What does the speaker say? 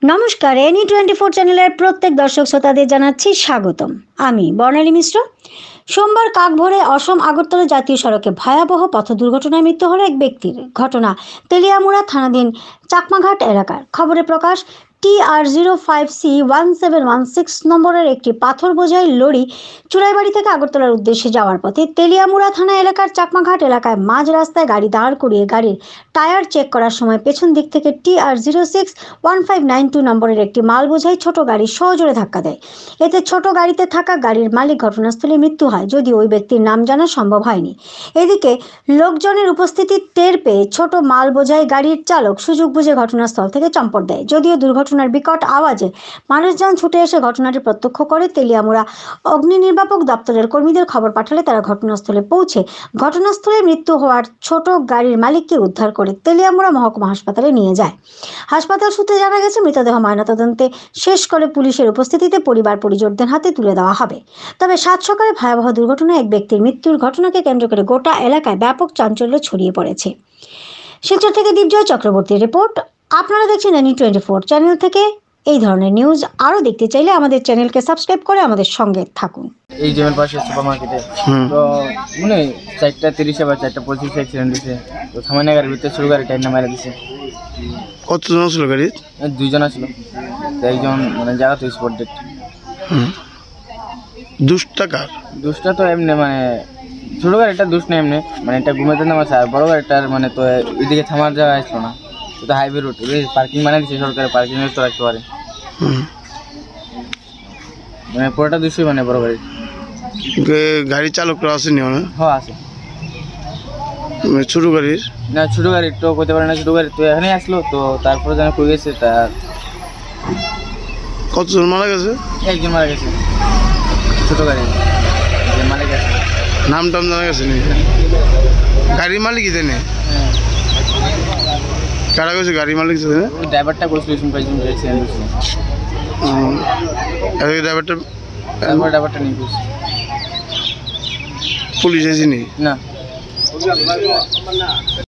নমস্কার, এনি24 চ্যানেলের প্রত্যেক দর্শক শ্রোতাদের জানাচ্ছি স্বাগতম। আমি বর্ণালী মিশ্র। সোমবার কাকভোরে অসম আগরতলা জাতীয় সড়কে ভয়াবহ পথ দুর্ঘটনায় মৃত্যু হলো এক ব্যক্তির। ঘটনা তেলিয়ামুড়া থানাধীন চাকমাঘাট এলাকার। খবরে প্রকাশ, TR05C1716 নম্বরের একটি পাথর বোঝাই লরি চুড়াইবাড়ি থেকে আগরতলার উদ্দেশ্যে যাওয়ার পথে তেলিয়ামুড়া থানা এলাকার চাকমাঘাট এলাকায় মাঝ রাস্তায় গাড়ি দাঁড় করিয়ে গাড়ির টায়ার চেক করার সময় পেছন দিক থেকে TR061592 নম্বরের একটি মাল বোঝাই ছোট গাড়ি সজোরে ধাক্কা দেয়। এতে ছোট গাড়িতে থাকা গাড়ির মালিক ঘটনাস্থলে মৃত্যু হয়, যদিও ওই ব্যক্তির নাম জানা সম্ভব হয়নি। এদিকে লোকজনের উপস্থিতি টের পেয়ে ছোট মাল বোঝাই গাড়ির চালক সুযোগ বুঝে ঘটনাস্থল থেকে চম্পট দেয়। যদিও দুর্ঘটনার বিকট আওয়াজে মানুষজন ছুটে এসে ঘটনাটি প্রত্যক্ষ করে তেলিয়ামুড়া অগ্নি নির্বাপক দপ্তরের কর্মীদের খবর পাঠালে তারা ঘটনাস্থলে পৌঁছে ঘটনাস্থলে মৃত্যু হওয়ার ছোট গাড়ির মালিককে উদ্ধার করে তেলিয়ামুড়া মহকুমা হাসপাতালে নিয়ে যায়। হাসপাতাল সূত্রে জানা গেছে, মৃতদেহ ময়নাতদন্তে শেষ করে পুলিশের উপস্থিতিতে পরিবার পরিজনদের হাতে তুলে দেওয়া হবে। তবে সাত সকালে ভয়াবহ দুর্ঘটনায় এক ব্যক্তির মৃত্যুর ঘটনাকে কেন্দ্র করে গোটা এলাকায় ব্যাপক চাঞ্চল্য ছড়িয়ে পড়েছে। শিলচর থেকে দীপজয় চক্রবর্তীর রিপোর্ট। আপনারা দেখছেন এনি24 চ্যানেল থেকে। এই ধরনের নিউজ আরও দেখতে চাইলে আমাদের চ্যানেলকে সাবস্ক্রাইব করে আমাদের সঙ্গে থাকুন। এই জেমের পাশে সুপার মার্কেটে তো মনে 4:30 বা 4:25 অ্যাক্সিডেন্ট দিছে। তো সামান্য গাড়ির ভিতরে ছোট গাড়ি টাইম না মারা দিছে। কতজন ছিল গাড়ি? 2 জন ছিল, একজন মানে জায়গা তো স্পট ডেট। দুষ্টা তো এমনি মানে ছোট গাড়িটা দুষ্ট না, এমনি মানে এটা ঘুমাতে নামাছে। আর বড় গাড়িটার মানে তো এদিকে থামার জায়গা আসলো না, তো হাইওয়ে রোড পার্কিং মানে দিচ্ছে সরকারের, পার্কিং তো রাখতে পারে। মানে পুরোটা দুশোই মানে বড় গাড়ি। গাড়ি চালকরা আসেনি? হ্যাঁ আছে। ছোট গাড়ির না, ছোট গাড়ি তো করতে পারে না। ছোট গাড়ি তো এখানে আসলো, তো তারপরে যেন কই গেছে। তার কতজন মারা গেছে? একজন মারা গেছে ছোট গাড়ি মারা গেছে। নাম টাম জানা গেছে নি? গাড়ির মালিক জানে? হ্যাঁ। কারা গেছে গাড়ির মালিক জানে? ড্রাইভারটা কইছিল ড্রাইভারটা নিয়ে গেছে। পুলিশ আসেনি? না।